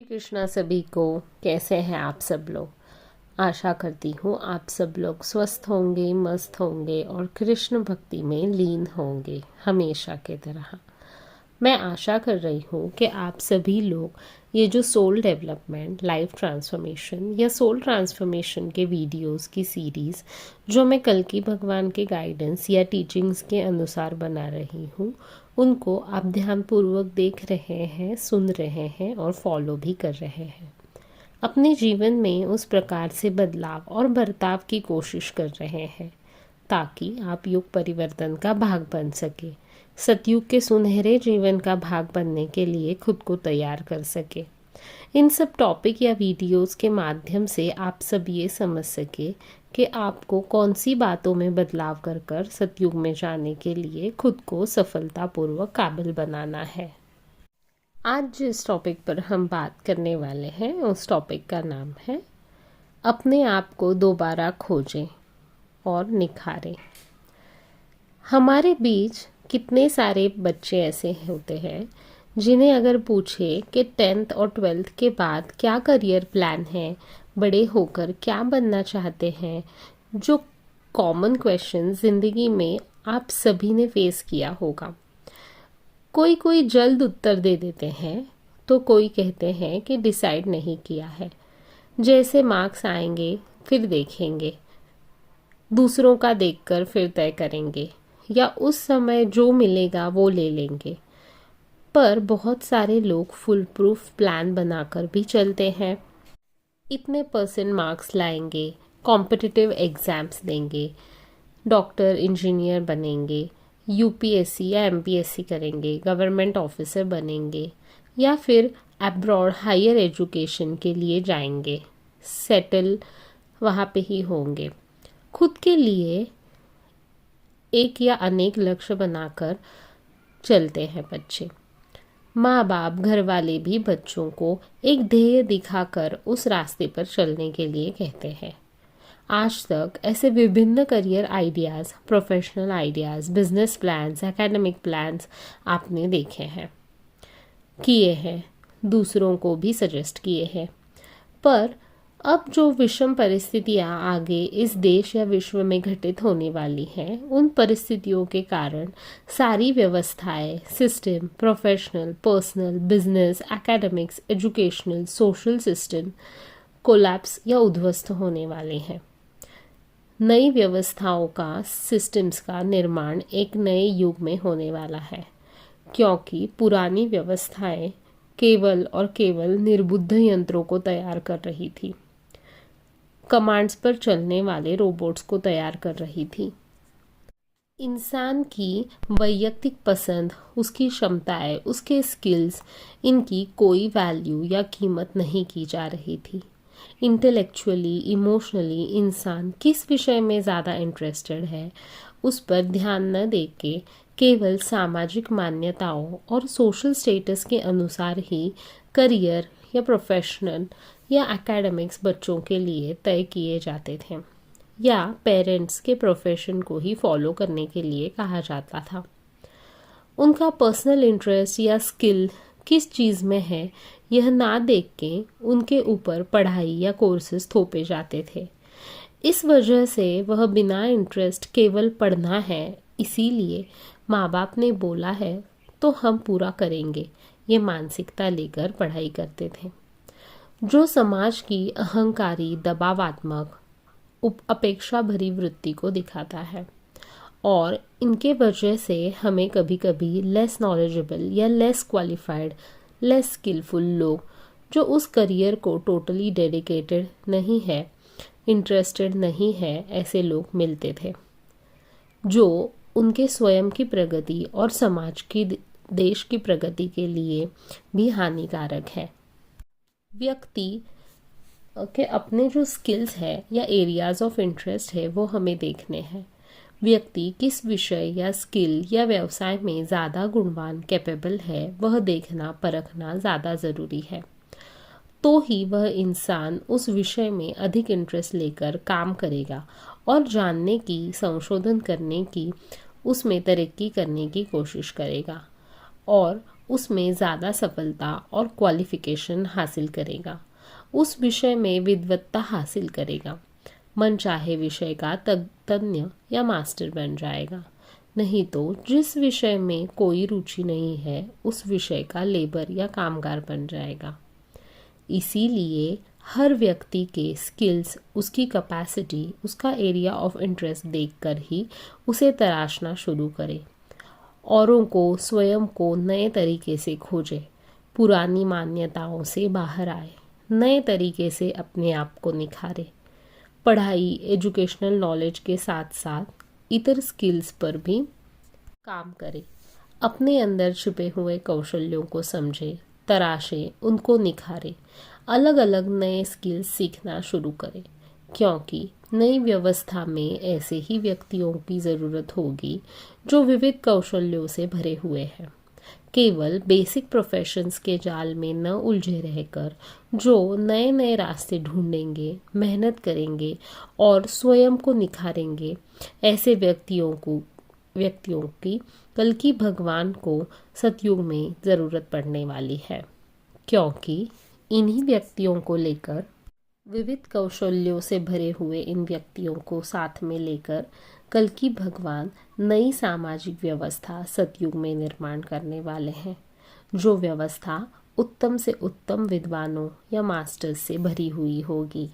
कृष्णा सभी को। कैसे हैं आप सब लोग। आशा करती हूँ आप सब लोग स्वस्थ होंगे, मस्त होंगे और कृष्ण भक्ति में लीन होंगे हमेशा की तरह। मैं आशा कर रही हूँ कि आप सभी लोग ये जो सोल डेवलपमेंट, लाइफ ट्रांसफॉर्मेशन या सोल ट्रांसफॉर्मेशन के वीडियोस की सीरीज़ जो मैं कल की भगवान के गाइडेंस या टीचिंग्स के अनुसार बना रही हूँ, उनको आप ध्यानपूर्वक देख रहे हैं, सुन रहे हैं और फॉलो भी कर रहे हैं। अपने जीवन में उस प्रकार से बदलाव और बर्ताव की कोशिश कर रहे हैं ताकि आप युग परिवर्तन का भाग बन सके, सतयुग के सुनहरे जीवन का भाग बनने के लिए खुद को तैयार कर सके। इन सब टॉपिक या वीडियोस के माध्यम से आप सब ये समझ सके कि आपको कौन सी बातों में बदलाव कर कर सतयुग में जाने के लिए खुद को सफलतापूर्वक काबिल बनाना है। आज जिस टॉपिक पर हम बात करने वाले हैं उस टॉपिक का नाम है अपने आप को दोबारा खोजें और निखारें। हमारे बीच कितने सारे बच्चे ऐसे होते हैं जिन्हें अगर पूछे कि 10th और 12th के बाद क्या करियर प्लान है, बड़े होकर क्या बनना चाहते हैं, जो कॉमन क्वेश्चन ज़िंदगी में आप सभी ने फेस किया होगा। कोई कोई जल्द उत्तर दे देते हैं तो कोई कहते हैं कि डिसाइड नहीं किया है, जैसे मार्क्स आएंगे फिर देखेंगे, दूसरों का देखकर फिर तय करेंगे या उस समय जो मिलेगा वो ले लेंगे। पर बहुत सारे लोग फुल प्रूफ प्लान बनाकर भी चलते हैं। इतने % मार्क्स लाएंगे, कॉम्पिटिटिव एग्ज़ाम्स देंगे, डॉक्टर इंजीनियर बनेंगे, यूपीएससी या एमपीएससी करेंगे, गवर्नमेंट ऑफिसर बनेंगे या फिर अब्रॉड हायर एजुकेशन के लिए जाएंगे, सेटल वहाँ पे ही होंगे। खुद के लिए एक या अनेक लक्ष्य बनाकर चलते हैं बच्चे। माँ बाप, घर वाले भी बच्चों को एक ध्येय दिखाकर उस रास्ते पर चलने के लिए कहते हैं। आज तक ऐसे विभिन्न career ideas, professional ideas, business plans, academic plans आपने देखे हैं, किए हैं, दूसरों को भी सजेस्ट किए हैं। पर अब जो विषम परिस्थितियां आगे इस देश या विश्व में घटित होने वाली हैं, उन परिस्थितियों के कारण सारी व्यवस्थाएं, system, professional, personal, business, academics, educational, social system collapse या उद्ध्वस्त होने वाले हैं। नई व्यवस्थाओं का, सिस्टम्स का निर्माण एक नए युग में होने वाला है, क्योंकि पुरानी व्यवस्थाएं केवल और केवल निर्बुद्ध यंत्रों को तैयार कर रही थी, कमांड्स पर चलने वाले रोबोट्स को तैयार कर रही थी। इंसान की वैयक्तिक पसंद, उसकी क्षमताएं, उसके स्किल्स, इनकी कोई वैल्यू या कीमत नहीं की जा रही थी। इंटेलेक्चुअली, इमोशनली इंसान किस विषय में ज़्यादा इंटरेस्टेड है, उस पर ध्यान न देके केवल सामाजिक मान्यताओं और सोशल स्टेटस के अनुसार ही करियर या प्रोफेशनल या एकेडमिक्स बच्चों के लिए तय किए जाते थे या पेरेंट्स के प्रोफेशन को ही फॉलो करने के लिए कहा जाता था। उनका पर्सनल इंटरेस्ट या स्किल किस चीज़ में है यह ना देख के उनके ऊपर पढ़ाई या कोर्सेज थोपे जाते थे। इस वजह से वह बिना इंटरेस्ट केवल पढ़ना है, इसीलिए माँ बाप ने बोला है तो हम पूरा करेंगे, ये मानसिकता लेकर पढ़ाई करते थे, जो समाज की अहंकारी, दबावात्मक, अपेक्षा भरी वृत्ति को दिखाता है। और इनके वजह से हमें कभी कभी लेस नॉलेजेबल या लेस क्वालिफाइड, लेस स्किलफुल लोग जो उस करियर को टोटली डेडिकेटेड नहीं है, इंटरेस्टेड नहीं है, ऐसे लोग मिलते थे जो उनके स्वयं की प्रगति और समाज की, देश की प्रगति के लिए भी हानिकारक है। व्यक्ति के अपने जो स्किल्स है या एरियाज ऑफ इंटरेस्ट है वो हमें देखने हैं। व्यक्ति किस विषय या स्किल या व्यवसाय में ज़्यादा गुणवान, कैपेबल है, वह देखना, परखना ज़्यादा ज़रूरी है। तो ही वह इंसान उस विषय में अधिक इंटरेस्ट लेकर काम करेगा और जानने की, संशोधन करने की, उसमें तरक्की करने की कोशिश करेगा और उसमें ज़्यादा सफलता और क्वालिफिकेशन हासिल करेगा, उस विषय में विद्वत्ता हासिल करेगा, मनचाहे विषय का तज्ञ या मास्टर बन जाएगा। नहीं तो जिस विषय में कोई रुचि नहीं है उस विषय का लेबर या कामगार बन जाएगा। इसीलिए हर व्यक्ति के स्किल्स, उसकी कैपेसिटी, उसका एरिया ऑफ इंटरेस्ट देखकर ही उसे तराशना शुरू करे। औरों को, स्वयं को नए तरीके से खोजे, पुरानी मान्यताओं से बाहर आए, नए तरीके से अपने आप को निखारे। पढ़ाई, एजुकेशनल नॉलेज के साथ साथ इतर स्किल्स पर भी काम करे। अपने अंदर छुपे हुए कौशल्यों को समझे, तराशे, उनको निखारे, अलग अलग नए स्किल्स सीखना शुरू करें, क्योंकि नई व्यवस्था में ऐसे ही व्यक्तियों की ज़रूरत होगी जो विविध कौशल्यों से भरे हुए हैं। केवल बेसिक प्रोफेशंस के जाल में न उलझे रहकर जो नए नए रास्ते ढूंढेंगे, मेहनत करेंगे और स्वयं को निखारेंगे, ऐसे व्यक्तियों की कल की भगवान को सतयुग में ज़रूरत पड़ने वाली है। क्योंकि इन्हीं व्यक्तियों को लेकर, विविध कौशल्यों से भरे हुए इन व्यक्तियों को साथ में लेकर कल की भगवान नई सामाजिक व्यवस्था सतयुग में निर्माण करने वाले हैं, जो व्यवस्था उत्तम से उत्तम विद्वानों या मास्टर्स से भरी हुई होगी।